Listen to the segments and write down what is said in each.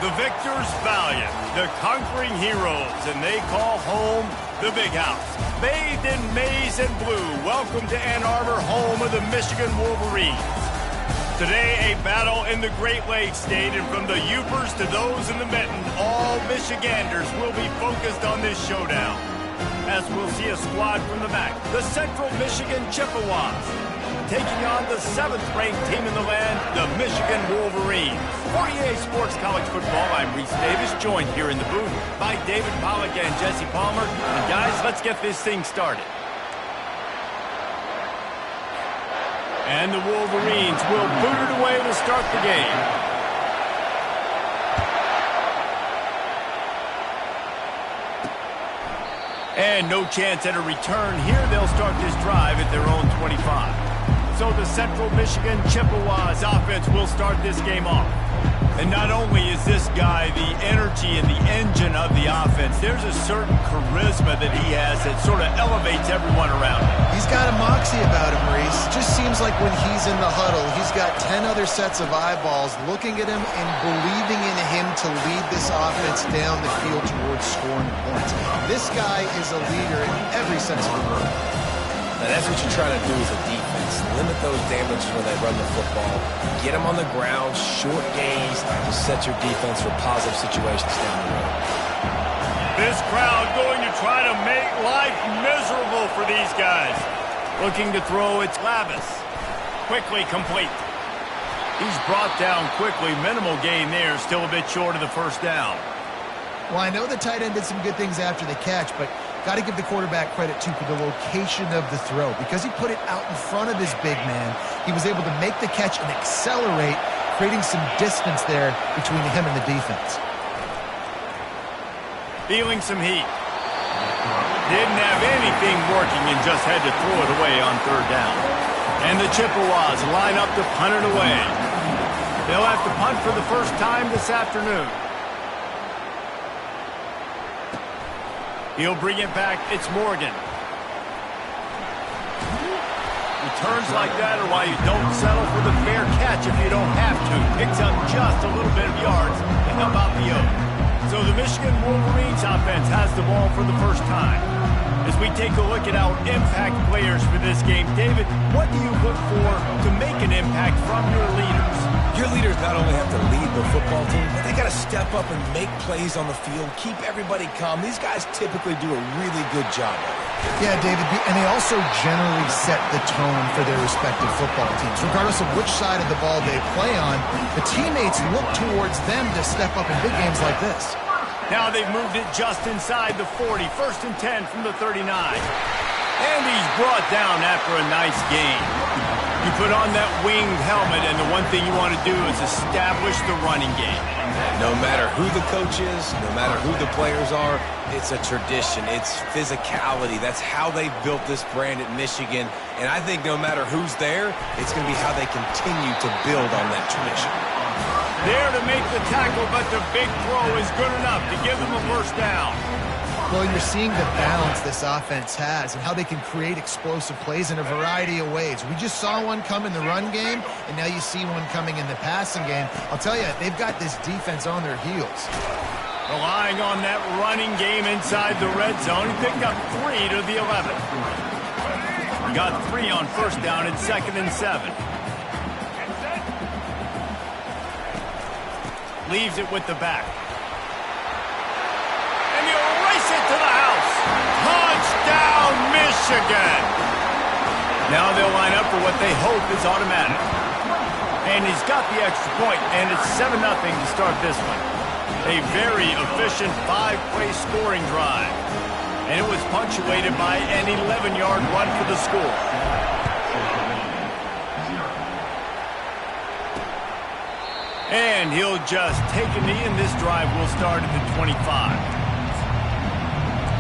The victors valiant, the conquering heroes, and they call home the Big House. Bathed in maize and blue, welcome to Ann Arbor, home of the Michigan Wolverines. Today, a battle in the Great Lakes State, and from the Upers to those in the Mitten, all Michiganders will be focused on this showdown. As we'll see a squad from the MAC, the Central Michigan Chippewas, taking on the 7th-ranked team in the land, the Michigan Wolverines. For EA Sports College Football, I'm Reese Davis, joined here in the booth by David Pollack and Jesse Palmer. And guys, let's get this thing started. And the Wolverines will boot it away to start the game. And no chance at a return here. They'll start this drive at their own 25. So the Central Michigan Chippewas offense will start this game off. And not only is this guy the energy and the engine of the offense, there's a certain charisma that he has that sort of elevates everyone around him. He's got a moxie about him, Reese. Just seems like when he's in the huddle, he's got 10 other sets of eyeballs looking at him and believing in him to lead this offense down the field towards scoring points. This guy is a leader in every sense of the word. Now that's what you're trying to do as a defense. Limit those damages when they run the football. Get them on the ground, short gains, to set your defense for positive situations down the road. This crowd going to try to make life miserable for these guys. Looking to throw, it's Lavis. Quickly complete. He's brought down quickly. Minimal gain there, still a bit short of the first down. Well, I know the tight end did some good things after the catch, but got to give the quarterback credit, too, for the location of the throw. Because he put it out in front of his big man, he was able to make the catch and accelerate, creating some distance there between him and the defense. Feeling some heat. Didn't have anything working and just had to throw it away on third down. And the Chippewas line up to punt it away. They'll have to punt for the first time this afternoon. He'll bring it back. It's Morgan. Returns like that are why you don't settle for the fair catch if you don't have to. Picks up just a little bit of yards to help out the yoke. So the Michigan Wolverines offense has the ball for the first time. As we take a look at our impact players for this game, David, what do you look for to make an impact from your leaders? Your leaders not only have to lead the football team, but they got to step up and make plays on the field, keep everybody calm. These guys typically do a really good job of it. Yeah, David, and they also generally set the tone for their respective football teams. Regardless of which side of the ball they play on, the teammates look towards them to step up in big games like this. Now they've moved it just inside the 40. 1st and 10 from the 39. And he's brought down after a nice gain. You put on that winged helmet, and the one thing you want to do is establish the running game. No matter who the coach is, no matter who the players are, it's a tradition. It's physicality. That's how they built this brand at Michigan. And I think no matter who's there, it's going to be how they continue to build on that tradition. There to make the tackle, but the big throw is good enough to give them a first down. Well, you're seeing the balance this offense has and how they can create explosive plays in a variety of ways. We just saw one come in the run game, and now you see one coming in the passing game. I'll tell you, they've got this defense on their heels. Relying on that running game inside the red zone. He picked up 3 to the 11. He got 3 on first down and 2nd and 7. Leaves it with the back. And you race it to the house. Touchdown, Michigan. Now they'll line up for what they hope is automatic. And he's got the extra point, and it's 7-0 to start this one. A very efficient 5-play scoring drive. And it was punctuated by an 11-yard run for the score. And he'll just take a knee, and this drive will start at the 25.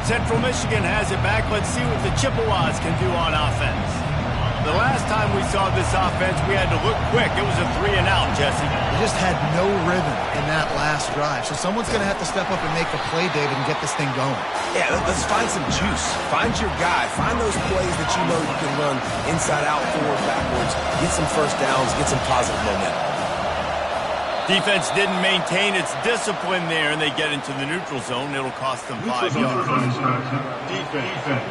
Central Michigan has it back. Let's see what the Chippewas can do on offense. The last time we saw this offense, we had to look quick. It was a 3-and-out, Jesse. They just had no rhythm in that last drive. So someone's going to have to step up and make a play, David, and get this thing going. Yeah, let's find some juice. Find your guy. Find those plays that you know you can run inside out, forward, backwards. Get some first downs. Get some positive momentum. Defense didn't maintain its discipline there, and they get into the neutral zone. It'll cost them 5 yards. Defense.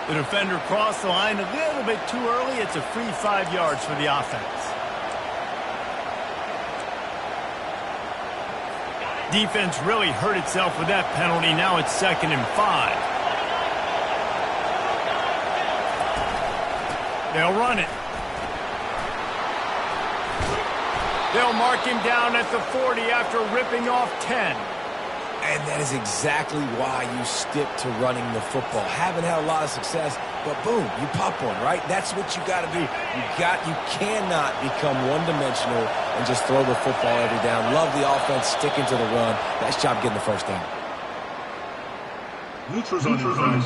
The defender crossed the line a little bit too early. It's a free 5 yards for the offense. Defense really hurt itself with that penalty. Now it's 2nd and 5. They'll run it. They'll mark him down at the 40 after ripping off 10. And that is exactly why you stick to running the football. Haven't had a lot of success, but boom, you pop one, right? That's what you got to do. You cannot become one-dimensional and just throw the football every down. Love the offense, sticking to the run. Nice job getting the first down. Neutrals on defense.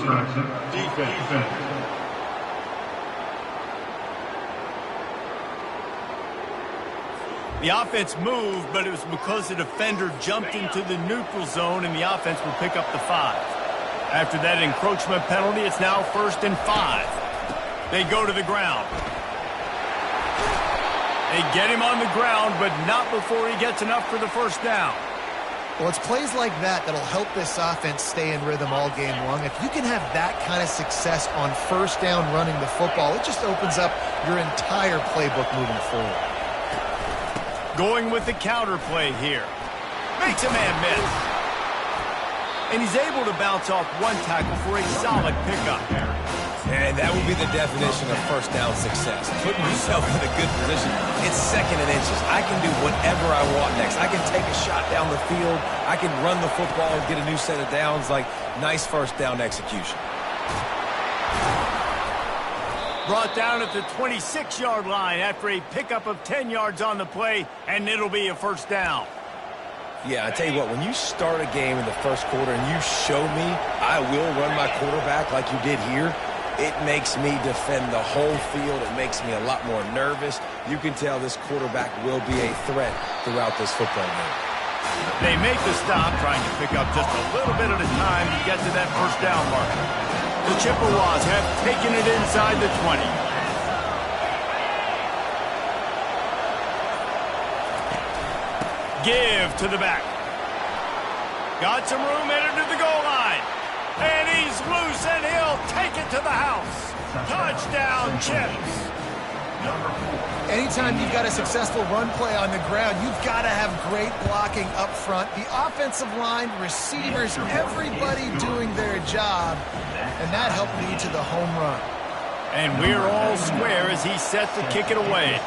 The offense moved, but it was because the defender jumped into the neutral zone, and the offense will pick up the 5. After that encroachment penalty, it's now 1st and 5. They go to the ground. They get him on the ground, but not before he gets enough for the first down. Well, it's plays like that that'll help this offense stay in rhythm all game long. If you can have that kind of success on first down running the football, it just opens up your entire playbook moving forward. Going with the counter play here. Makes a man miss. And he's able to bounce off one tackle for a solid pickup. And that would be the definition of first down success. Putting yourself in a good position. It's 2nd and inches. I can do whatever I want next. I can take a shot down the field. I can run the football and get a new set of downs. Like, nice first down execution. Brought down at the 26-yard line after a pickup of 10 yards on the play, and it'll be a first down. Yeah, I tell you what, when you start a game in the first quarter and you show me I will run my quarterback like you did here, it makes me defend the whole field. It makes me a lot more nervous. You can tell this quarterback will be a threat throughout this football game. They make the stop, trying to pick up just a little bit at a time to get to that first down marker. The Chippewas have taken it inside the 20. Give to the back. Got some room headed to the goal line. And he's loose, and he'll take it to the house. Touchdown, Chips. Anytime you've got a successful run play on the ground, you've got to have great blocking up front. The offensive line, receivers, everybody doing their job, and that helped lead to the home run. And we're all square as he's set to kick it away.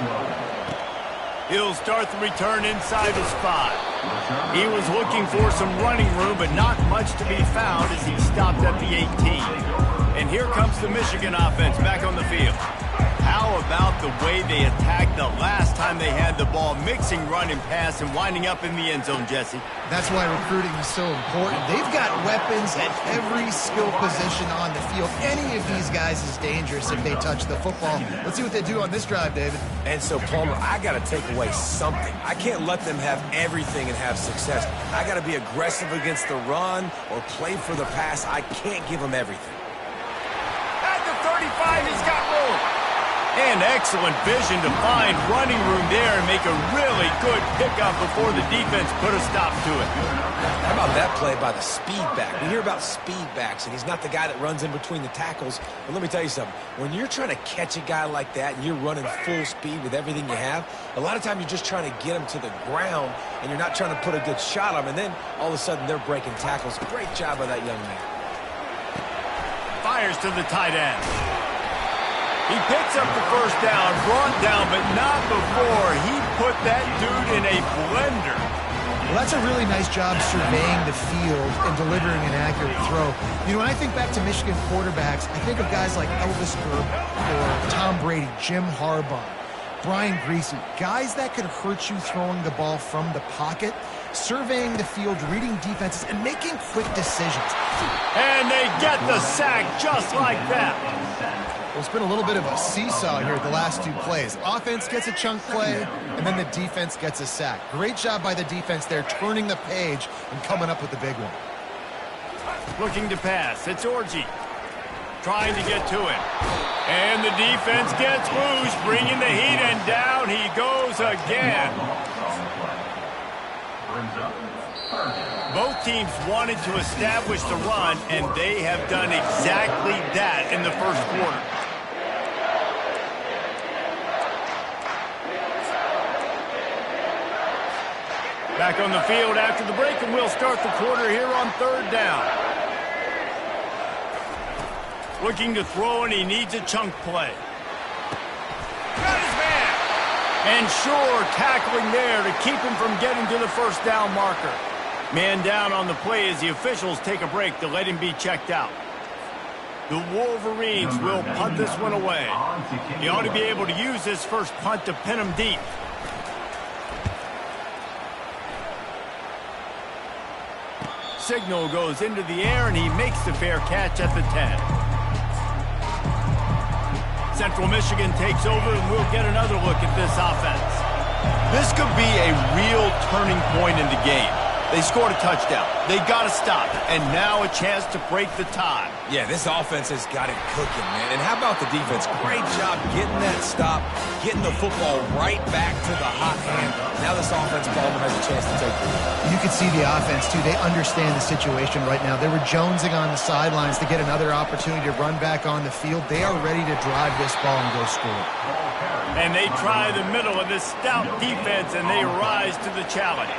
He'll start the return inside his 5. He was looking for some running room, but not much to be found as he stopped at the 18. And here comes the Michigan offense back on the field. How about the way they attacked the last time they had the ball, mixing run and pass and winding up in the end zone, Jesse? That's why recruiting is so important. They've got weapons at every skill position on the field. Any of these guys is dangerous if they touch the football. Let's see what they do on this drive, David. And so, Palmer, I got to take away something. I can't let them have everything and have success. I got to be aggressive against the run or play for the pass. I can't give them everything. At the 35, he's got room. And excellent vision to find running room there and make a really good pickup before the defense put a stop to it. How about that play by the speed back? We hear about speed backs, and he's not the guy that runs in between the tackles. But let me tell you something. When you're trying to catch a guy like that and you're running full speed with everything you have, a lot of times you're just trying to get him to the ground, and you're not trying to put a good shot on him. And then all of a sudden they're breaking tackles. Great job by that young man. Fires to the tight end. He picks up the first down, brought down, but not before he put that dude in a blender. Well, that's a really nice job surveying the field and delivering an accurate throw. You know, when I think back to Michigan quarterbacks, I think of guys like Elvis Burke or Tom Brady, Jim Harbaugh, Brian Griese, guys that could hurt you throwing the ball from the pocket, surveying the field, reading defenses, and making quick decisions. And they get the sack just like that. Well, it's been a little bit of a seesaw here the last 2 plays. Offense gets a chunk play, and then the defense gets a sack. Great job by the defense there, turning the page and coming up with the big one. Looking to pass. It's Orji. trying to get to him. And the defense gets loose, bringing the heat, and down he goes again. Both teams wanted to establish the run, and they have done exactly that in the first quarter. Back on the field after the break, and we'll start the quarter here on third down. Looking to throw, and he needs a chunk play. Got his man. And sure, tackling there to keep him from getting to the first down marker. Man down on the play as the officials take a break to let him be checked out. The Wolverines will punt this one away. He ought to be able to use this first punt to pin him deep. Signal goes into the air, and he makes the fair catch at the 10. Central Michigan takes over, and we'll get another look at this offense. This could be a real turning point in the game. They scored a touchdown. They got to stop it, and now a chance to break the tie. Yeah, this offense has got it cooking, man. And how about the defense? Great job getting that stop, getting the football right back to the hot hand. Now this offense problem has a chance to take it. You can see the offense, too. They understand the situation right now. They were jonesing on the sidelines to get another opportunity to run back on the field. They are ready to drive this ball and go score. And they try the middle of this stout defense, and they rise to the challenge.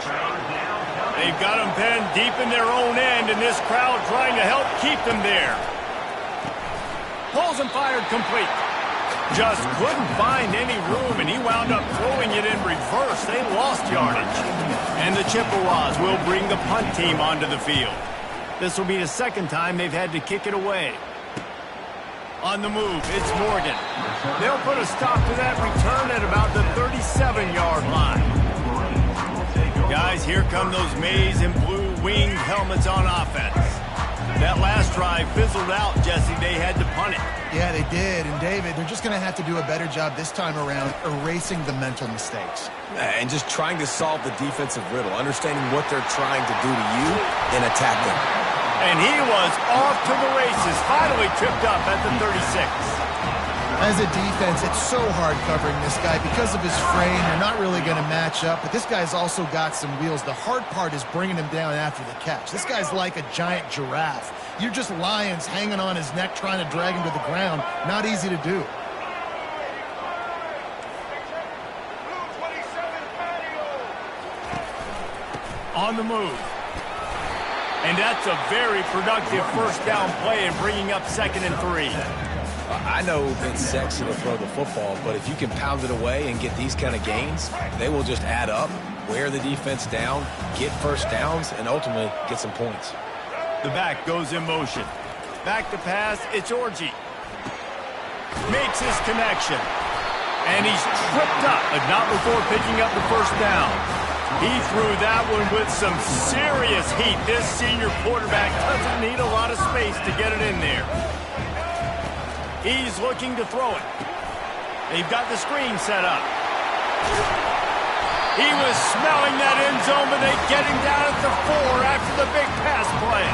They've got them pinned deep in their own end, and this crowd trying to help keep them there. Pulls and fired complete. Just couldn't find any room, and he wound up throwing it in reverse. They lost yardage. And the Chippewas will bring the punt team onto the field. This will be the second time they've had to kick it away. On the move, it's Morgan. They'll put a stop to that return at about the 37-yard line. Guys, here come those maize and blue winged helmets on offense. That last drive fizzled out, Jesse. They had to punt it. Yeah, they did. And, David, they're just going to have to do a better job this time around erasing the mental mistakes. And just trying to solve the defensive riddle, understanding what they're trying to do to you and attack them. And he was off to the races, finally tripped up at the 36. As a defense, it's so hard covering this guy. Because of his frame, you're not really going to match up. But this guy's also got some wheels. The hard part is bringing him down after the catch. This guy's like a giant giraffe. You're just lions hanging on his neck trying to drag him to the ground. Not easy to do. On the move. And that's a very productive first down play and bringing up 2nd and 3. I know it's sexy to throw the football, but if you can pound it away and get these kind of gains, they will just add up, wear the defense down, get first downs, and ultimately get some points. The back goes in motion. Back to pass, it's Orji. Makes his connection. And he's tripped up, but not before picking up the first down. He threw that one with some serious heat. This senior quarterback doesn't need a lot of space to get it in there. He's looking to throw it. They've got the screen set up. He was smelling that end zone, but they get him down at the 4 after the big pass play.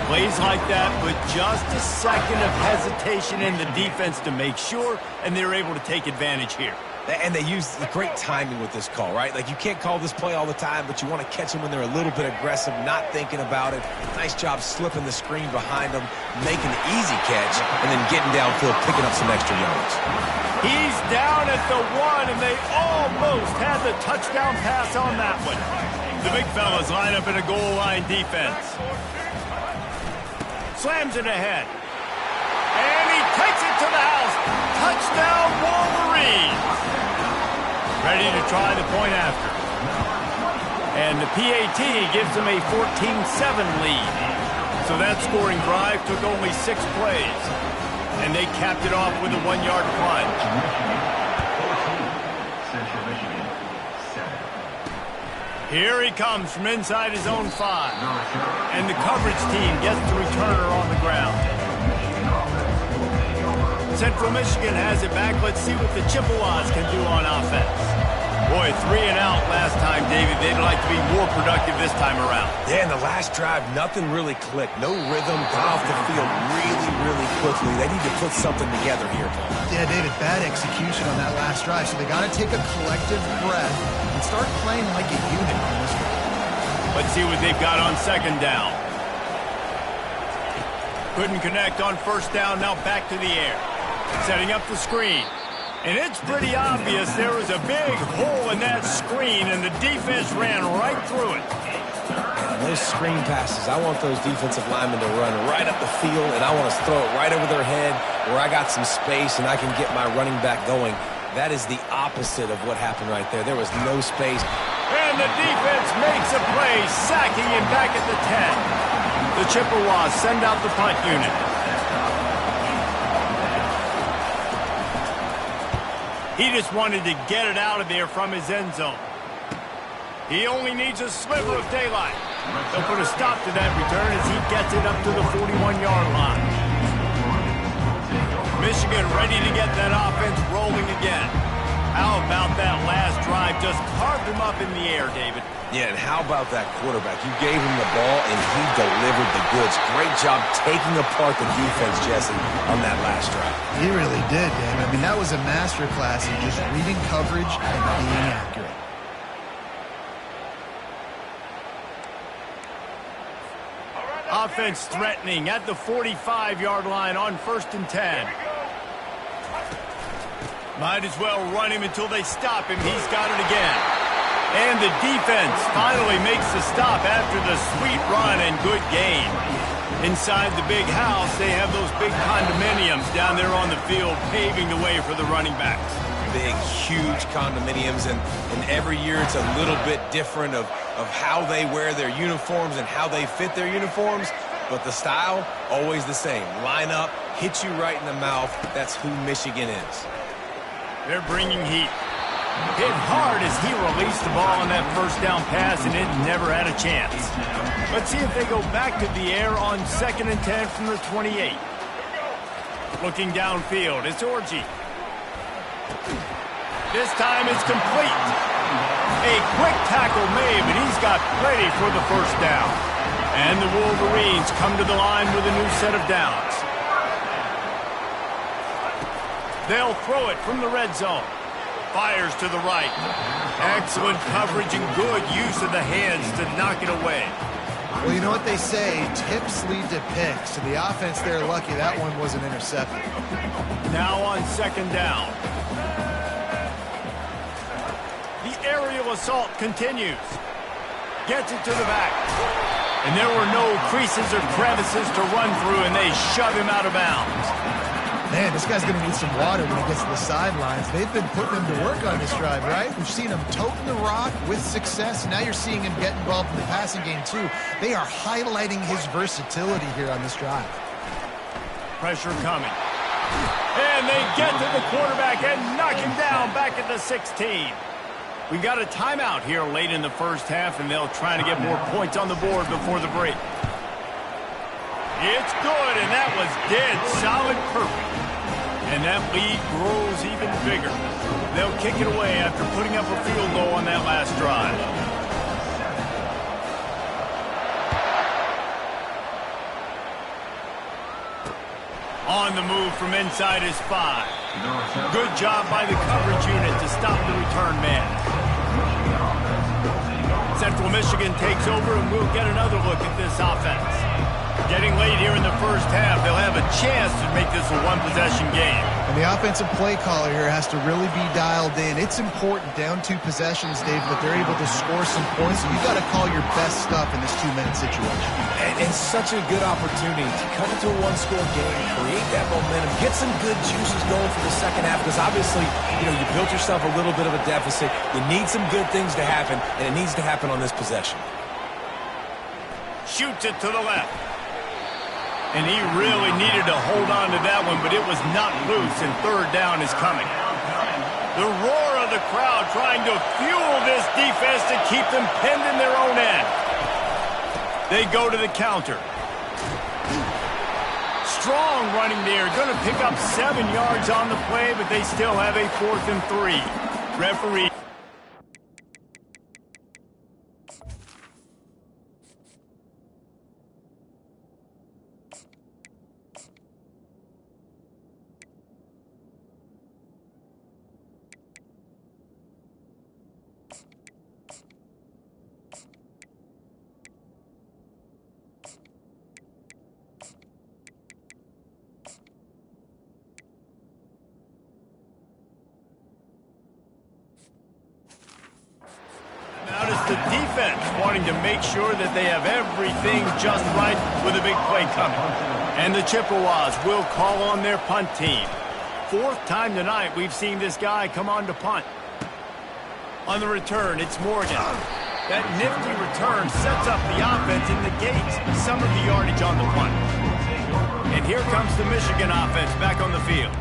Plays like that with just a second of hesitation in the defense to make sure, and they're able to take advantage here. And they use the great timing with this call, right? Like, you can't call this play all the time, but you want to catch them when they're a little bit aggressive, not thinking about it. Nice job slipping the screen behind them, making the easy catch, and then getting downfield, picking up some extra yards. He's down at the 1, and they almost had the touchdown pass on that one. The big fellas line up in a goal line defense. Slams it ahead. And he takes it to the house. Touchdown, Wolverines. Ready to try the point after. And the PAT gives them a 14-7 lead. So that scoring drive took only 6 plays. And they capped it off with a 1-yard plunge. Here he comes from inside his own 5. And the coverage team gets the returner on the ground. Central Michigan has it back. Let's see what the Chippewas can do on offense. Boy, 3 and out last time, David. They'd like to be more productive this time around. Yeah, in the last drive, nothing really clicked. No rhythm, got off the field really quickly. They need to put something together here, Paul. Yeah, David, bad execution on that last drive. So they got to take a collective breath and start playing like a unit on this one. Let's see what they've got on second down. Couldn't connect on first down. Now back to the air. Setting up the screen. And it's pretty obvious there was a big hole in that screen, and the defense ran right through it. And those screen passes, I want those defensive linemen to run right up the field, and I want to throw it right over their head where I got some space and I can get my running back going. That is the opposite of what happened right there. There was no space. And the defense makes a play, sacking him back at the 10. The Chippewas send out the punt unit. He just wanted to get it out of there from his end zone. He only needs a sliver of daylight. They'll put a stop to that return as he gets it up to the 41-yard line. Michigan ready to get that offense rolling again. How about that last drive? Just carved him up in the air, David. Yeah, and how about that quarterback? You gave him the ball, and he delivered the goods. Great job taking apart the defense, Jesse, on that last drive. He really did, David. I mean, that was a masterclass in just reading coverage and being accurate. Offense threatening at the 45-yard line on 1st and 10. Might as well run him until they stop him. He's got it again. And the defense finally makes the stop after the sweet run and good gain. Inside the big house, they have those big condominiums down there on the field paving the way for the running backs. Big, huge condominiums, and every year it's a little bit different of how they wear their uniforms and how they fit their uniforms, but the style, always the same. Line up, hit you right in the mouth. That's who Michigan is. They're bringing heat. Hit hard as he released the ball on that first down pass, and it never had a chance. Let's see if they go back to the air on 2nd and 10 from the 28. Looking downfield, it's Orji. This time it's complete. A quick tackle made, but he's got plenty for the first down. And the Wolverines come to the line with a new set of downs. They'll throw it from the red zone. Fires to the right. Excellent coverage and good use of the hands to knock it away. Well, you know what they say, tips lead to picks. So the offense, they're lucky that one wasn't intercepted. Now on 2nd down. The aerial assault continues. Gets it to the back. And there were no creases or crevices to run through, and they shove him out of bounds. Man, this guy's going to need some water when he gets to the sidelines. They've been putting him to work on this drive, right? We've seen him toting the rock with success. Now you're seeing him get involved in the passing game, too. They are highlighting his versatility here on this drive. Pressure coming. And they get to the quarterback and knock him down back at the 16. We got a timeout here late in the first half, and they'll try to get more points on the board before the break. It's good, and that was dead solid perfect. And that lead grows even bigger. They'll kick it away after putting up a field goal on that last drive. On the move from inside his 5. Good job by the coverage unit to stop the return man. Central Michigan takes over, and we'll get another look at this offense. Getting late here in the first half, they'll have a chance to make this a one-possession game. And the offensive play caller here has to really be dialed in. It's important down 2 possessions, Dave, that they're able to score some points. So you got to call your best stuff in this 2-minute situation. And such a good opportunity to come into a one-score game, create that momentum, get some good juices going for the second half, because obviously, you built yourself a little bit of a deficit. You need some good things to happen, and it needs to happen on this possession. Shoots it to the left. And he really needed to hold on to that one, but it was not loose, and 3rd down is coming. The roar of the crowd trying to fuel this defense to keep them pinned in their own end. They go to the counter. Strong running there. Going to pick up 7 yards on the play, but they still have a 4th and 3. Referee. the defense wanting to make sure that they have everything just right with a big play coming. And the Chippewas will call on their punt team. Fourth time tonight we've seen this guy come on to punt. On the return, it's Morgan. That nifty return sets up the offense and negates some of the yardage on the punt. And here comes the Michigan offense back on the field.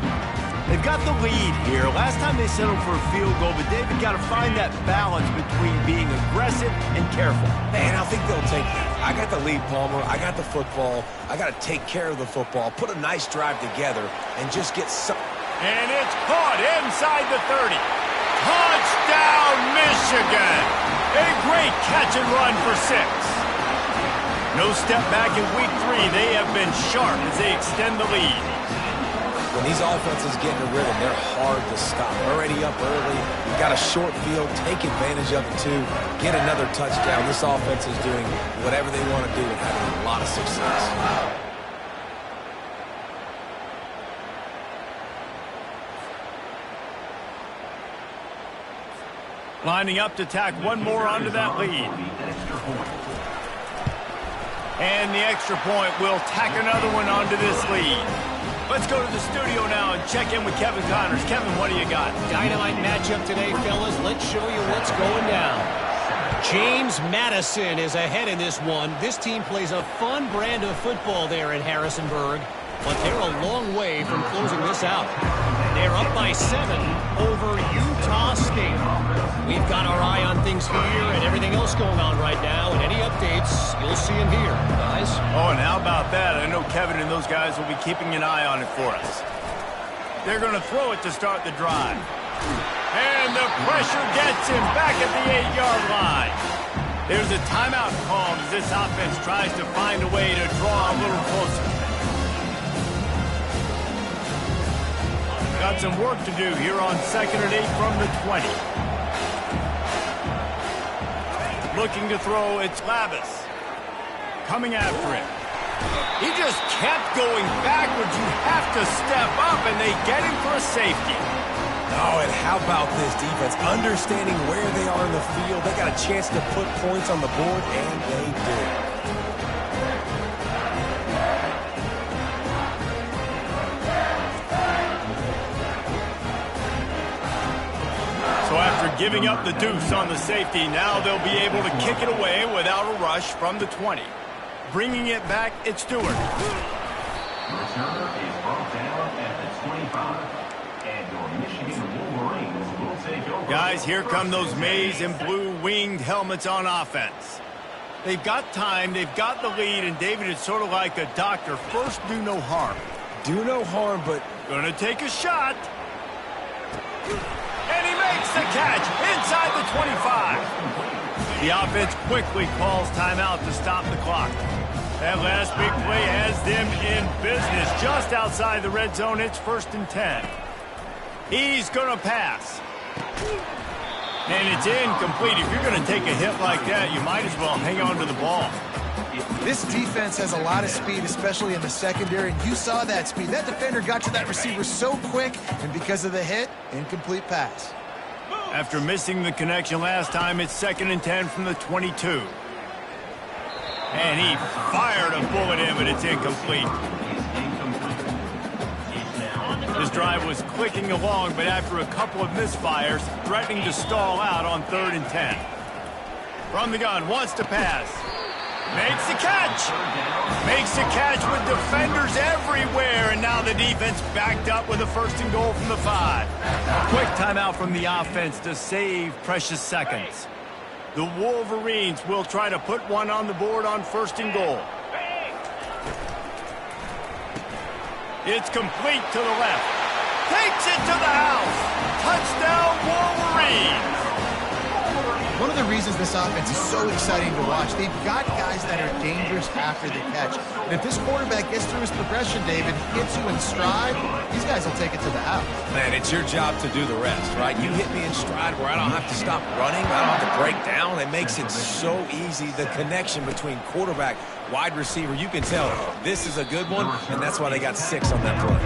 They've got the lead here. Last time they settled for a field goal, but David got to find that balance between being aggressive and careful. Man, I think they'll take that. I got the lead, Palmer. I got the football. I got to take care of the football, put a nice drive together, and just get some. And it's caught inside the 30. Touchdown, Michigan! A great catch and run for 6. No step back in week 3. They have been sharp as they extend the lead. When these offenses get in a rhythm, they're hard to stop. Already up early. You've got a short field. Take advantage of it, too. Get another touchdown. This offense is doing whatever they want to do and having a lot of success. Lining up to tack one more onto that lead. And the extra point will tack another one onto this lead. Let's go to the studio now and check in with Kevin Connors. Kevin, what do you got? Dynamite matchup today, fellas. Let's show you what's going down. James Madison is ahead in this one. This team plays a fun brand of football there in Harrisonburg, but they're a long way from closing this out. They're up by 7 over Utah State. We've got our eye on things here and everything else going on right now, and any updates, you'll see them here, guys. Oh, and how about that? I know Kevin and those guys will be keeping an eye on it for us. They're going to throw it to start the drive. And the pressure gets him back at the 8-yard line. There's a timeout called as this offense tries to find a way to draw a little closer. Got some work to do here on 2nd and 8 from the 20. Looking to throw, it's Lavis. Coming after it. He just kept going backwards. You have to step up, and they get him for a safety. Oh, and how about this defense? Understanding where they are in the field. They got a chance to put points on the board, and they do. So after giving up the deuce on the safety, now they'll be able to kick it away without a rush from the 20. Bringing it back, it's Stewart. Returner is brought down at the 25. And your Michigan Wolverines will take over. Guys, here come those maize and blue winged helmets on offense. They've got time, they've got the lead, and David, it's sort of like a doctor. First, do no harm. Do no harm, but Gonna take a shot. And he makes the catch inside the 25. The offense quickly calls timeout to stop the clock. That last big play has them in business just outside the red zone. It's 1st and 10. He's going to pass. And it's incomplete. If you're going to take a hit like that, you might as well hang on to the ball. This defense has a lot of speed, especially in the secondary, and you saw that speed. That defender got to that receiver so quick, and because of the hit, incomplete pass. After missing the connection last time, it's 2nd and 10 from the 22. And he fired a bullet in, but it's incomplete. This drive was clicking along, but after a couple of misfires, threatening to stall out on 3rd and 10. From the gun, wants to pass. Makes the catch. Makes the catch with defenders everywhere, and now the defense backed up with a 1st and goal from the 5. A quick timeout from the offense to save precious seconds. The Wolverines will try to put one on the board on 1st and goal. It's complete to the left. Takes it to the house. Touchdown, Wolverines. One of the reasons this offense is so exciting to watch, they've got guys that are dangerous after the catch. And if this quarterback gets through his progression, David, hits you in stride, these guys will take it to the house. man, it's your job to do the rest, right? You hit me in stride where I don't have to stop running. I don't have to break down. It makes it so easy. The connection between quarterback, wide receiver, you can tell this is a good one, and that's why they got 6 on that play.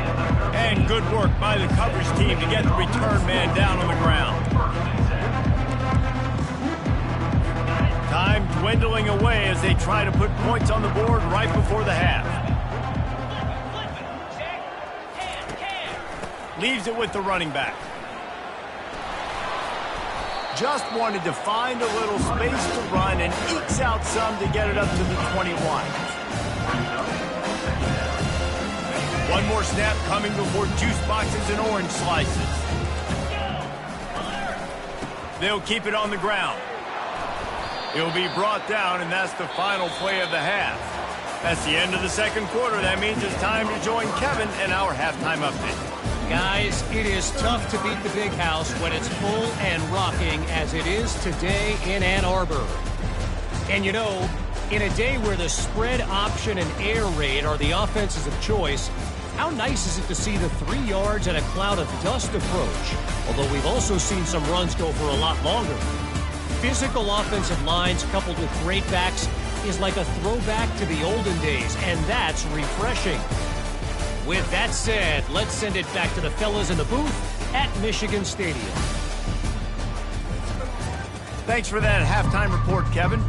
And good work by the coverage team to get the return man down on the ground. dwindling away as they try to put points on the board right before the half. Leaves it with the running back. Just wanted to find a little space to run and ekes out some to get it up to the 21. One more snap coming before juice boxes and orange slices. They'll keep it on the ground. He'll be brought down, and that's the final play of the half. That's the end of the second quarter. That means it's time to join Kevin and our halftime update. Guys, it is tough to beat the Big House when it's full and rocking as it is today in Ann Arbor. And you know, in a day where the spread option and air raid are the offenses of choice, how nice is it to see the 3 yards and a cloud of dust approach? Although we've also seen some runs go for a lot longer. Physical offensive lines coupled with great backs is like a throwback to the olden days, and that's refreshing. With that said, let's send it back to the fellas in the booth at Michigan Stadium. Thanks for that halftime report, Kevin.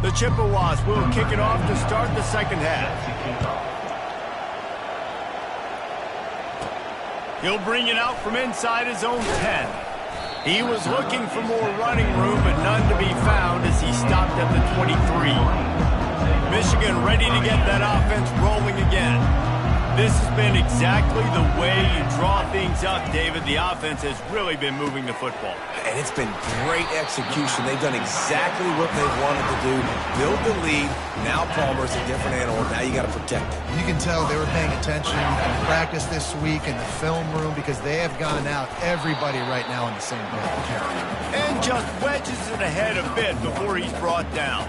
The Chippewas will kick it off to start the second half. He'll bring it out from inside his own 10. He was looking for more running room, but none to be found as he stopped at the 23. Michigan ready to get that offense rolling again. This has been exactly the way you draw things up, David. The offense has really been moving the football. And it's been great execution. They've done exactly what they've wanted to do. Build the lead. Now Palmer's a different animal. Now you got to protect it. You can tell they were paying attention in practice this week in the film room because they have gotten out everybody right now on the same page. And just wedges it ahead a bit before he's brought down.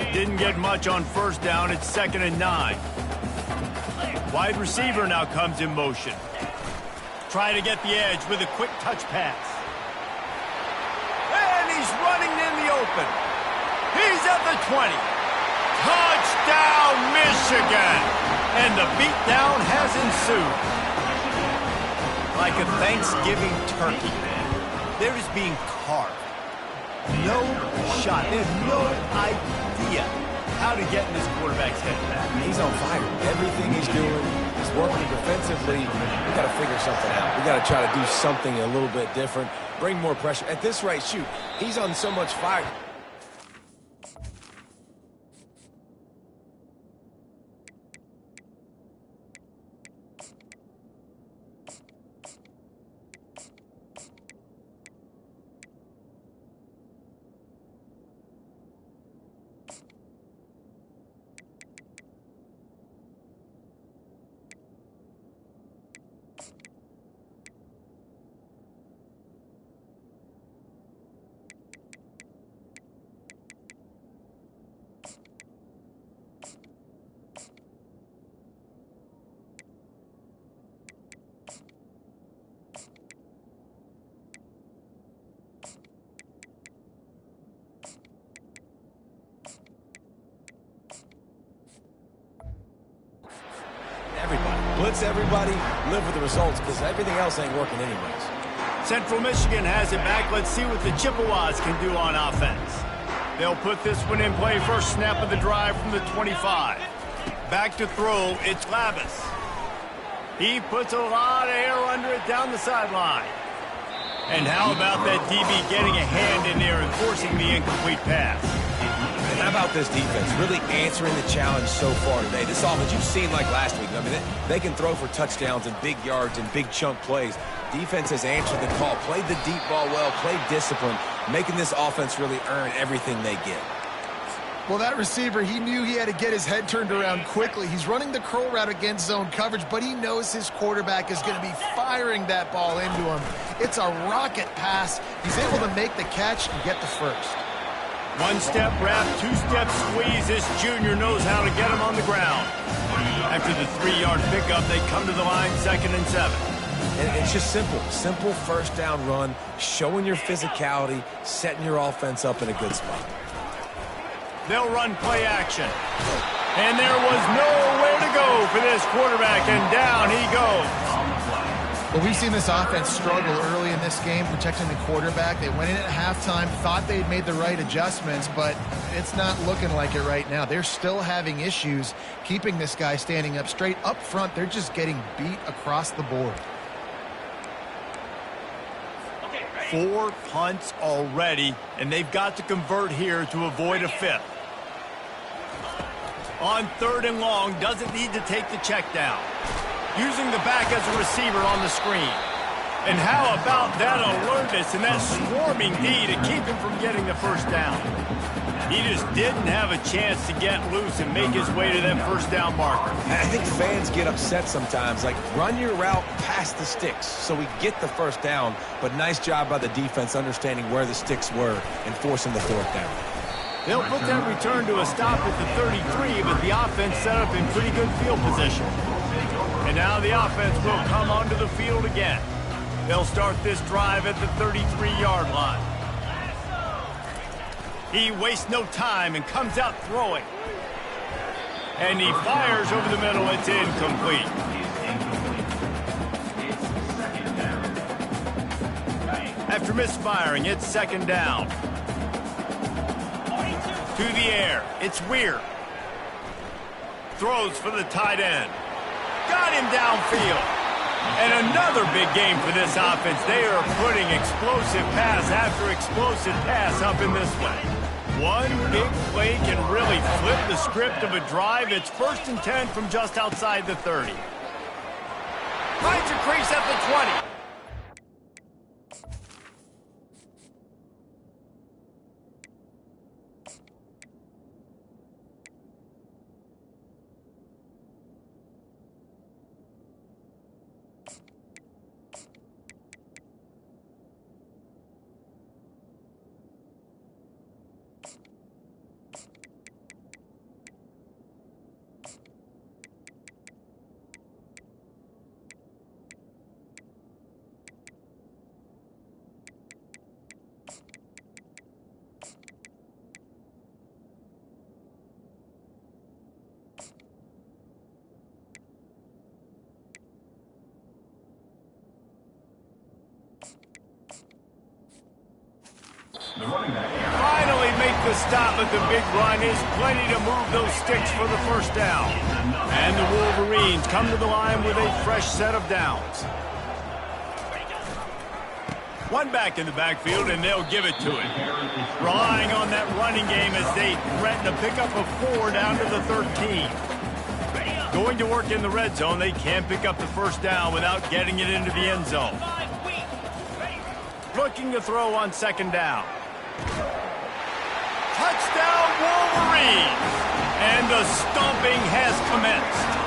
Didn't get much on first down. It's 2nd and 9. Wide receiver now comes in motion. Try to get the edge with a quick touch pass. And he's running in the open. He's at the 20. Touchdown, Michigan! And the beatdown has ensued. Like a Thanksgiving turkey, they're just being carved. No shot. They have no idea how to get in this quarterback's head. He's on fire. Everything he's doing, he's working defensively. We got to figure something out. We got to try to do something a little bit different, bring more pressure. At this rate, shoot, he's on so much fire. Blitz everybody, live with the results, because everything else ain't working anyways. Central Michigan has it back. Let's see what the Chippewas can do on offense. They'll put this one in play. First snap of the drive from the 25. Back to throw, it's Lavis. He puts a lot of air under it down the sideline. And how about that DB getting a hand in there and forcing the incomplete pass? And how about this defense really answering the challenge so far today? This offense, you've seen like last week. I mean, they can throw for touchdowns and big yards and big chunk plays. Defense has answered the call, played the deep ball well, played discipline, making this offense really earn everything they get. Well, that receiver, he knew he had to get his head turned around quickly. He's running the curl route against zone coverage, but he knows his quarterback is going to be firing that ball into him. It's a rocket pass. He's able to make the catch and get the first. One-step wrap, two-step squeeze. This junior knows how to get him on the ground. After the 3-yard pickup, they come to the line, 2nd and 7. And it's just simple. Simple first down run, showing your physicality, setting your offense up in a good spot. They'll run play action. And there was nowhere to go for this quarterback, and down he goes. Well, we've seen this offense struggle early in this game, protecting the quarterback. They went in at halftime, thought they'd made the right adjustments, but it's not looking like it right now. They're still having issues keeping this guy standing up straight. Up front, they're just getting beat across the board. 4 punts already, and they've got to convert here to avoid a 5th. On 3rd and long, doesn't need to take the check down. Using the back as a receiver on the screen. And how about that alertness and that swarming D to keep him from getting the first down? He just didn't have a chance to get loose and make his way to that first down marker. I think fans get upset sometimes, like run your route past the sticks so we get the first down, but nice job by the defense understanding where the sticks were and forcing the 4th down. They'll put that return to a stop at the 33, but the offense set up in pretty good field position. And now the offense will come onto the field again. They'll start this drive at the 33-yard line. He wastes no time and comes out throwing. And he fires over the middle. It's incomplete. After misfiring, it's 2nd down. To the air. It's Weir. Throws for the tight end. Got him downfield. And another big game for this offense. They are putting explosive pass after explosive pass up in this one. One big play can really flip the script of a drive. It's 1st and 10 from just outside the 30. Finds a crease at the 20. Finally make the stop at the big run. Is plenty to move those sticks for the first down. And the Wolverines come to the line with a fresh set of downs. One back in the backfield, and they'll give it to him. Relying on that running game as they threaten to pick up a 4 down to the 13. Going to work in the red zone. They can't pick up the first down without getting it into the end zone. Looking to throw on 2nd down. Touchdown Wolverines! And the stomping has commenced.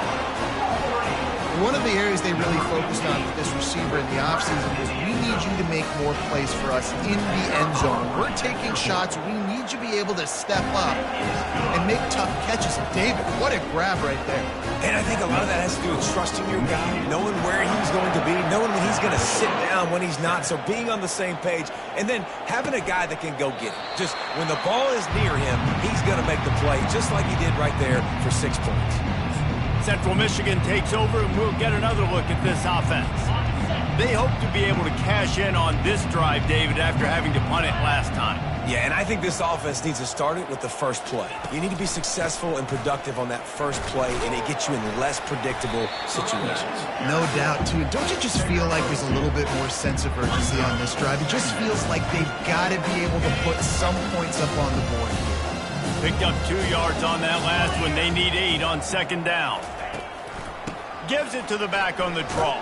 One of the areas they really focused on with this receiver in the offseason was we need you to make more plays for us in the end zone. We're taking shots. We need you to be able to step up and make tough catches. David, what a grab right there. And I think a lot of that has to do with trusting your guy, knowing where he's going to be, knowing when he's going to sit down, when he's not. So being on the same page, and then having a guy that can go get it. Just when the ball is near him, he's going to make the play, just like he did right there for 6 points. Central Michigan takes over, and we'll get another look at this offense. They hope to be able to cash in on this drive, David, after having to punt it last time. Yeah, and I think this offense needs to start it with the first play. You need to be successful and productive on that first play, and it gets you in less predictable situations. No doubt, too. Don't you just feel like there's a little bit more sense of urgency on this drive? It just feels like they've got to be able to put some points up on the board here. Picked up 2 yards on that last one. They need 8 on 2nd down. Gives it to the back on the draw.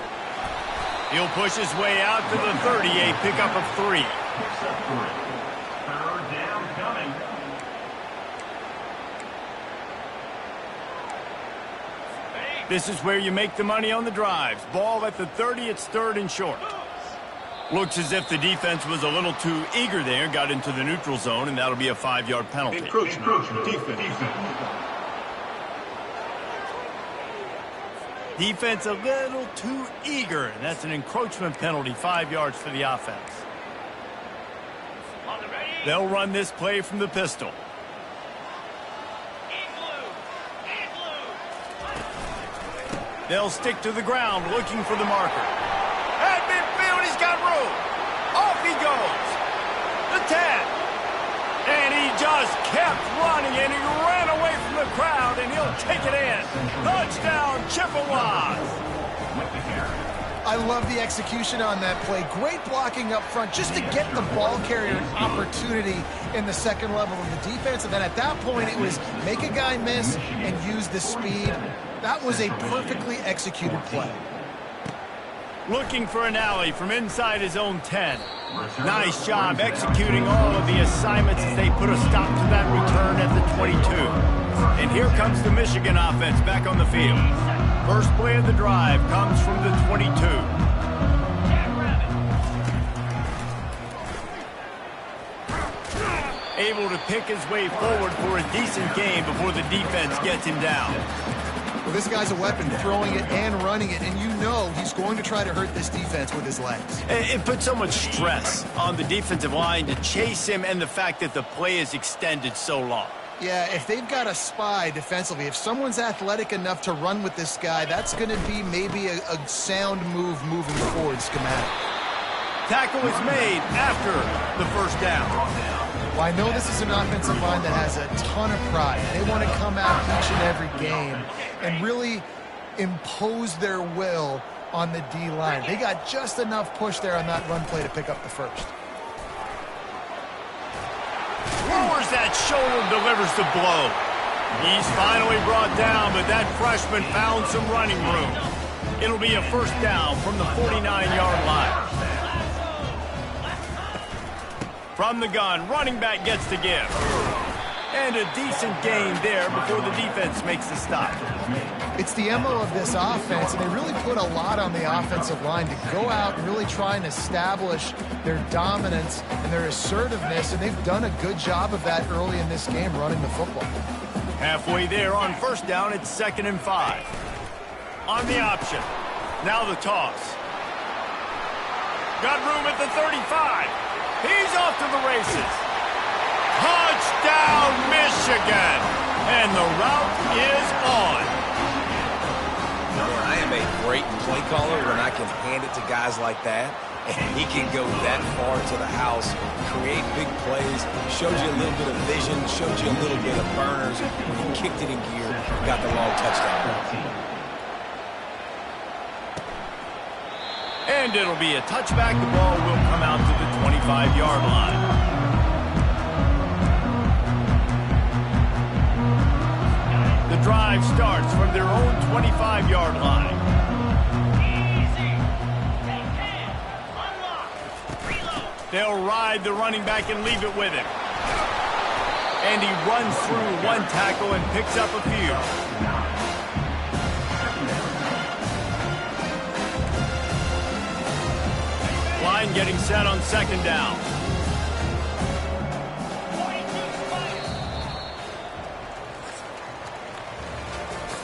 He'll push his way out to the 30, a pickup of 3. 3rd down coming. This is where you make the money on the drives. Ball at the 30, it's 3rd and short. Looks as if the defense was a little too eager there, got into the neutral zone, and that'll be a 5-yard penalty. Encroachment. Defense. Defense a little too eager, and that's an encroachment penalty, 5 yards for the offense. They'll run this play from the pistol. They'll stick to the ground looking for the marker. At midfield, he's got room. Off he goes. The 10. And he just kept running, and he ran away from the crowd, and he'll take it in. Touchdown, Chippewas. I love the execution on that play. Great blocking up front just to get the ball carrier an opportunity in the second level of the defense. And then at that point, it was make a guy miss and use the speed. That was a perfectly executed play. Looking for an alley from inside his own 10. Nice job executing all of the assignments as they put a stop to that return at the 22. And here comes the Michigan offense back on the field. First play of the drive comes from the 22. Able to pick his way forward for a decent game before the defense gets him down. Well, this guy's a weapon, throwing it and running it, and you know he's going to try to hurt this defense with his legs. It puts so much stress on the defensive line to chase him, and the fact that the play is extended so long. Yeah, if they've got a spy defensively, if someone's athletic enough to run with this guy, that's going to be maybe a sound move moving forward schematic. Tackle is made after the first down. Well, I know this is an offensive line that has a ton of pride. They want to come out each and every game and really impose their will on the D-line. They got just enough push there on that run play to pick up the first. Lowers that shoulder, delivers the blow. He's finally brought down, but that freshman found some running room. It'll be a first down from the 49-yard line. From the gun, running back gets the give. And a decent gain there before the defense makes the stop. It's the MO of this offense, and they really put a lot on the offensive line to go out and really try and establish their dominance and their assertiveness, and they've done a good job of that early in this game running the football. Halfway there on first down, it's 2nd and 5. On the option. Now the toss. Got room at the 35. He's off to the races. Touchdown, Michigan! And the route is on. I am a great play caller when I can hand it to guys like that. And he can go that far to the house, create big plays, shows you a little bit of vision, shows you a little bit of burners. When he kicked it in gear, got the long touchdown. And it'll be a touchback. The ball will come out to the 25-yard line. The drive starts from their own 25-yard line. They'll ride the running back and leave it with him. And he runs through one tackle and picks up a few. Line getting set on 2nd down.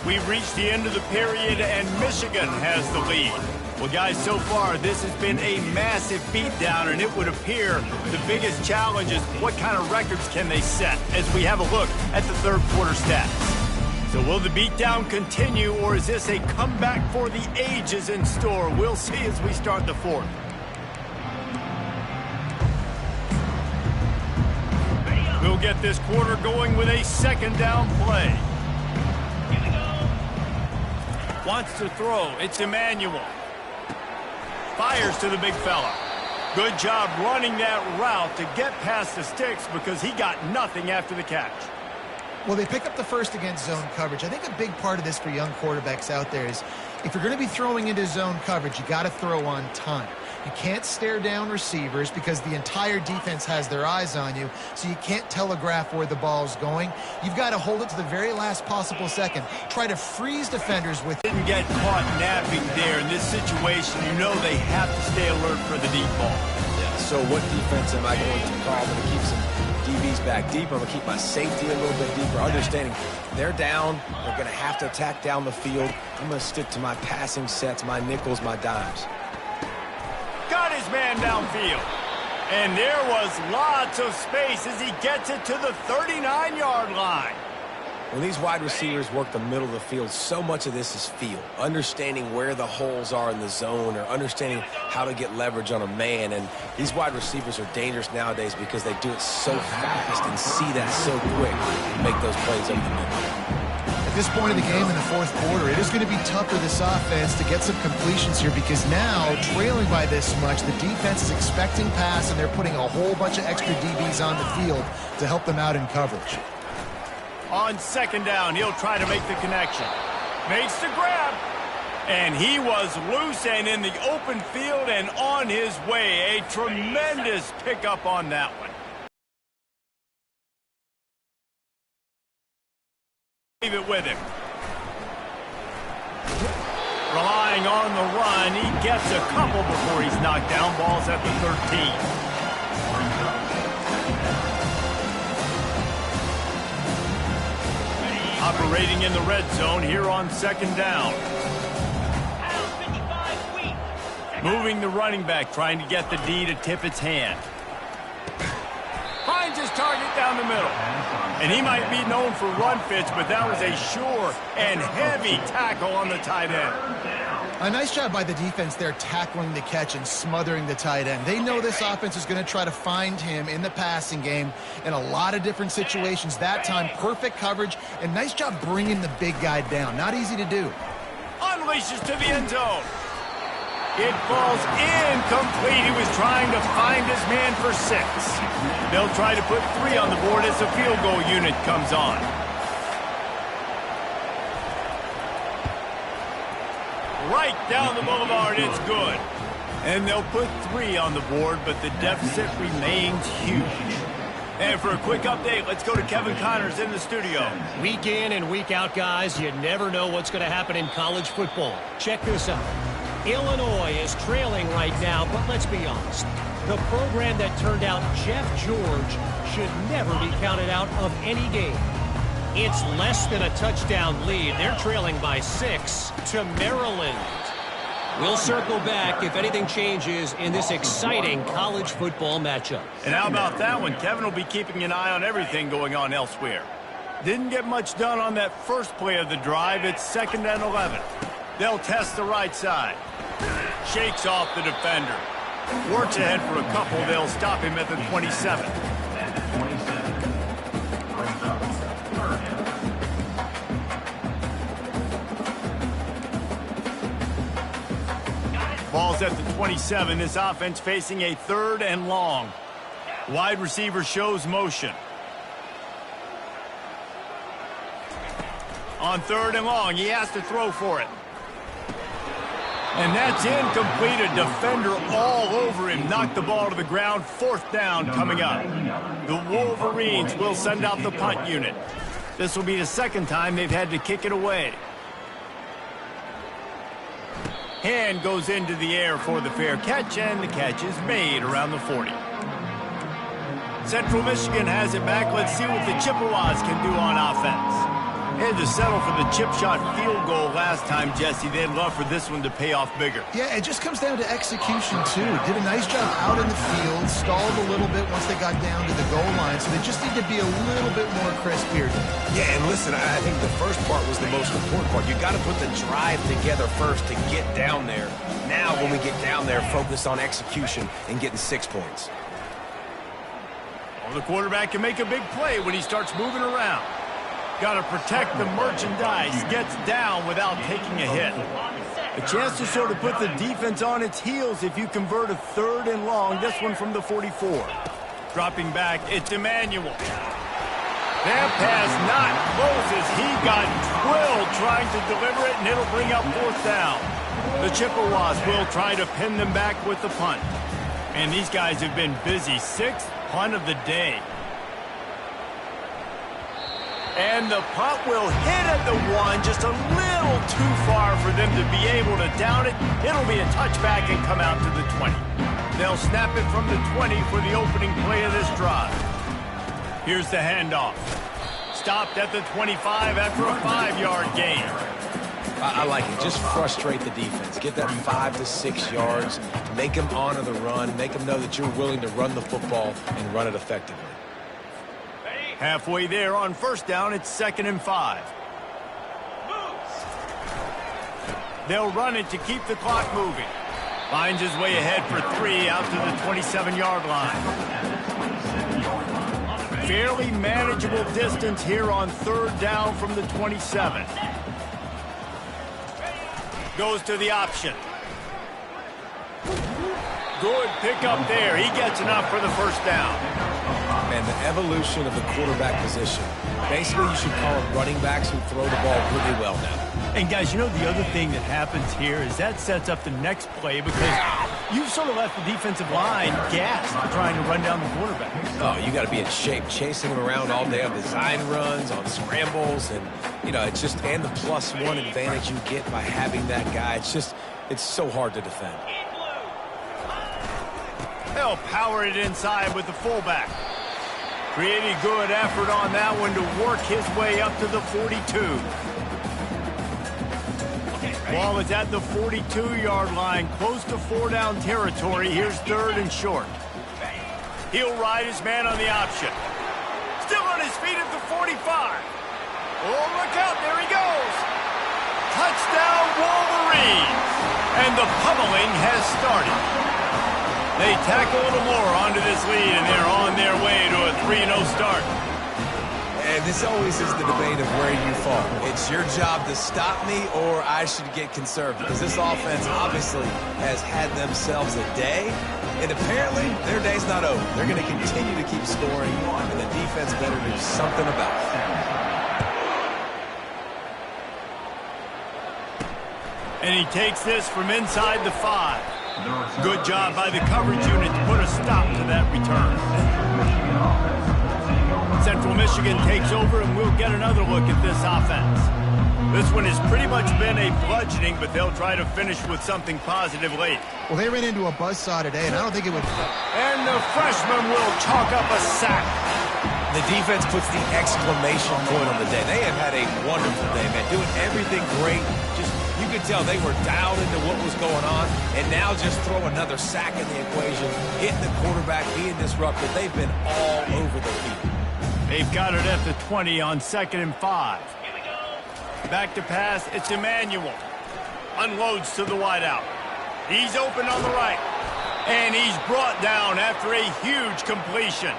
We've reached the end of the period, and Michigan has the lead. Well, guys, so far, this has been a massive beatdown, and it would appear the biggest challenge is what kind of records can they set as we have a look at the third quarter stats. So will the beatdown continue, or is this a comeback for the ages in store? We'll see as we start the fourth. We'll get this quarter going with a 2nd down play. Wants to throw. It's Emmanuel. Fires to the big fella. Good job running that route to get past the sticks because he got nothing after the catch. Well, they pick up the first against zone coverage. I think a big part of this for young quarterbacks out there is if you're going to be throwing into zone coverage, you got to throw on time. You can't stare down receivers because the entire defense has their eyes on you, so you can't telegraph where the ball's going. You've got to hold it to the very last possible second. Try to freeze defenders with... Didn't get caught napping there. In this situation, you know they have to stay alert for the deep ball. Yeah, so what defense am I going to call? I'm going to keep some DBs back deep. I'm going to keep my safety a little bit deeper. Understanding they're down. They're going to have to attack down the field. I'm going to stick to my passing sets, my nickels, my dimes. Got his man downfield. And there was lots of space as he gets it to the 39-yard line. When these wide receivers work the middle of the field, so much of this is feel. Understanding where the holes are in the zone or understanding how to get leverage on a man. And these wide receivers are dangerous nowadays because they do it so fast and see that so quick and make those plays over the middle. At this point in the game in the fourth quarter, it is going to be tough for this offense to get some completions here because now, trailing by this much, the defense is expecting pass and they're putting a whole bunch of extra DBs on the field to help them out in coverage. On 2nd down, he'll try to make the connection. Makes the grab. And he was loose and in the open field and on his way. A tremendous pickup on that one. Leave it with him. Relying on the run, he gets a couple before he's knocked down. Ball's at the 13. Operating in the red zone here on 2nd down. Moving the running back, trying to get the D to tip its hand. Finds his target down down the middle. And he might be known for run fits, but that was a sure and heavy tackle on the tight end. A nice job by the defense there tackling the catch and smothering the tight end. They know this offense is going to try to find him in the passing game in a lot of different situations. That time, perfect coverage, and nice job bringing the big guy down. Not easy to do. Unleashes to the end zone. It falls incomplete. He was trying to find his man for 6. They'll try to put 3 on the board as the field goal unit comes on. Right down the boulevard, it's good. And they'll put 3 on the board, but the deficit remains huge. And for a quick update, let's go to Kevin Connors in the studio. Week in and week out, guys, you never know what's going to happen in college football. Check this out. Illinois is trailing right now, but let's be honest. The program that turned out Jeff George should never be counted out of any game. It's less than a touchdown lead. They're trailing by 6 to Maryland. We'll circle back if anything changes in this exciting college football matchup. And how about that one? Kevin will be keeping an eye on everything going on elsewhere. Didn't get much done on that first play of the drive. It's 2nd and 11. They'll test the right side. Shakes off the defender. Works ahead for a couple. They'll stop him at the 27. Ball's at the 27. This offense facing a 3rd and long. Wide receiver shows motion. On 3rd and long, he has to throw for it. And that's incomplete. A defender all over him. Knocked the ball to the ground. 4th down coming up. The Wolverines will send out the punt unit. This will be the 2nd time they've had to kick it away. Hand goes into the air for the fair catch, and the catch is made around the 40. Central Michigan has it back. Let's see what the Chippewas can do on offense. Had to settle for the chip shot field goal last time, Jesse. They'd love for this one to pay off bigger. Yeah, it just comes down to execution, too. Did a nice job out in the field, stalled a little bit once they got down to the goal line, so they just need to be a little bit more crisp here. Yeah, and listen, I think the first part was the most important part. You got to put the drive together first to get down there. Now, when we get down there, focus on execution and getting 6 points. Well, the quarterback can make a big play when he starts moving around. Got to protect the merchandise. Gets down without taking a hit. A chance to sort of put the defense on its heels if you convert a 3rd and long. This one from the 44. Dropping back, it's Emmanuel. That pass not close as he got twilled trying to deliver it, and it'll bring up 4th down. The Chippewas will try to pin them back with the punt. And these guys have been busy. 6th punt of the day. And the punt will hit at the 1, just a little too far for them to be able to down it. It'll be a touchback and come out to the 20. They'll snap it from the 20 for the opening play of this drive. Here's the handoff. Stopped at the 25 after a 5-yard gain. I like it. Just frustrate the defense. Get that 5 to 6 yards. Make them honor the run. Make them know that you're willing to run the football and run it effectively. Halfway there on 1st down, it's 2nd and 5. They'll run it to keep the clock moving. Finds his way ahead for 3 out to the 27-yard line. Fairly manageable distance here on 3rd down from the 27. Goes to the option. Good pickup there. He gets enough for the 1st down. And the evolution of the quarterback position. Basically, you should call them running backs who throw the ball really well now. And guys, you know the other thing that happens here is that sets up the next play because you've sort of left the defensive line gassed trying to run down the quarterback. Oh, you got to be in shape, chasing him around all day on design runs, on scrambles, and it's just and the +1 advantage you get by having that guy. It's so hard to defend. They'll power it inside with the fullback. Pretty good effort on that one to work his way up to the 42. Ball is at the 42-yard line, close to 4-down territory. Here's 3rd and short. He'll ride his man on the option. Still feet at the 45. Oh, look out. There he goes. Touchdown, Wolverines. And the pummeling has started. They tack a little more onto this lead, and they're on their way to a 3-0 start. And this always is the debate of where you fall. It's your job to stop me, or I should get conservative, because this offense obviously has had themselves a day, and apparently their day's not over. They're going to continue to keep scoring, and the defense better do something about it. And he takes this from inside the 5. Good job by the coverage unit to put a stop to that return. Central Michigan takes over, and we'll get another look at this offense. This one has pretty much been a bludgeoning, but they'll try to finish with something positive late. Well, they ran into a buzzsaw today, and I don't think it would... And the freshman will chalk up a sack. The defense puts the exclamation point on the day. They have had a wonderful day, man. Doing everything great. Just, you could tell they were dialed into what was going on. And now just throw another sack in the equation. Hitting the quarterback, being disruptive. They've been all over the field. They've got it at the 20 on 2nd and 5. Back to pass. It's Emmanuel. Unloads to the wideout. He's open on the right. And he's brought down after a huge completion.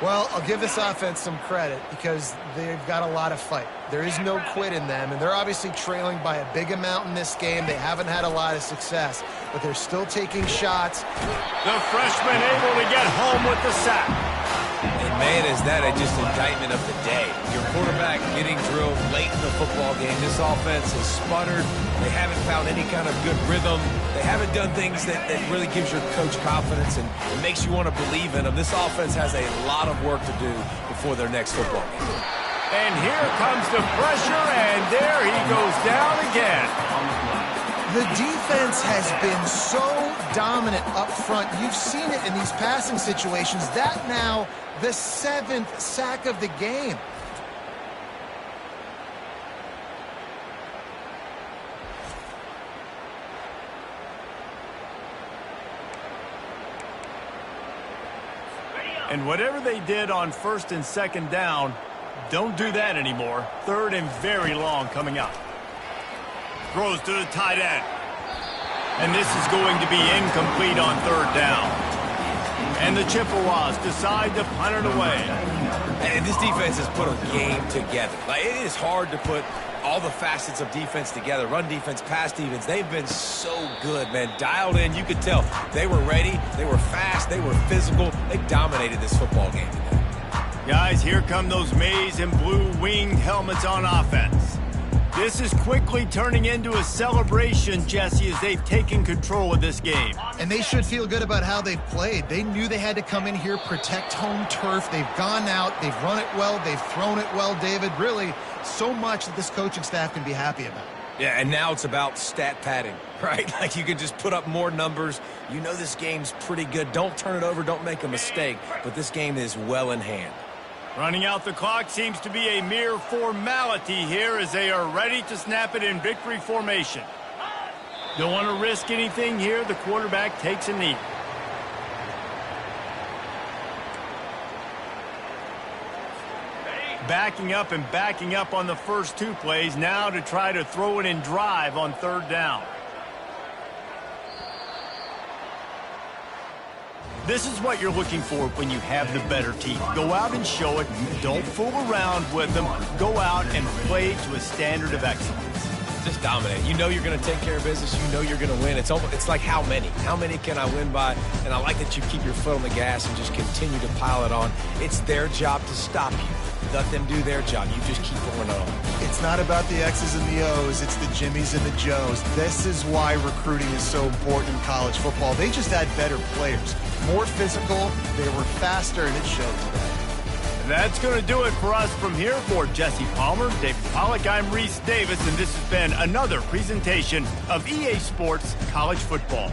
Well, I'll give this offense some credit because they've got a lot of fight. There is no quit in them, and they're obviously trailing by a big amount in this game. They haven't had a lot of success, but they're still taking shots. The freshman able to get home with the sack. And man, is that just indictment of the day. Your quarterback getting drilled late in the football game. This offense has sputtered. They haven't found any kind of good rhythm. They haven't done things that really gives your coach confidence and it makes you want to believe in them. This offense has a lot of work to do before their next football game. And here comes the pressure, and there he goes down again. The defense has been so dominant up front. You've seen it in these passing situations. That now the 7th sack of the game. And whatever they did on 1st and 2nd down, don't do that anymore. 3rd and very long coming up. Throws to the tight end. And this is going to be incomplete on 3rd down. And the Chippewas decide to punt it away. And this defense has put a game together. Like, it is hard to put all the facets of defense together. Run defense, pass defense. They've been so good, man. Dialed in. You could tell they were ready. They were fast. They were physical. They dominated this football game today. Guys, here come those maize and blue winged helmets on offense. This is quickly turning into a celebration, Jesse, as they've taken control of this game. And they should feel good about how they've played. They knew they had to come in here, protect home turf. They've gone out, they've run it well, they've thrown it well, David. Really, so much that this coaching staff can be happy about. Yeah, and now it's about stat padding, right? Like, you can just put up more numbers. You know this game's pretty good. Don't turn it over, don't make a mistake. But this game is well in hand. Running out the clock seems to be a mere formality here as they are ready to snap it in victory formation. Don't want to risk anything here. The quarterback takes a knee. Backing up and backing up on the first 2 plays now to try to throw it in drive on 3rd down. This is what you're looking for when you have the better team. Go out and show it. Don't fool around with them. Go out and play to a standard of excellence. Just dominate. You know you're going to take care of business. You know you're going to win. It's like how many? How many can I win by? And I like that you keep your foot on the gas and just continue to pile it on. It's their job to stop you. Let them do their job. You just keep going on. It's not about the X's and the O's. It's the Jimmies and the Joes. This is why recruiting is so important in college football. They just had better players. More physical. They were faster, and it showed today. That's going to do it for us from here. For Jesse Palmer, David Pollack, I'm Reese Davis, and this has been another presentation of EA Sports College Football.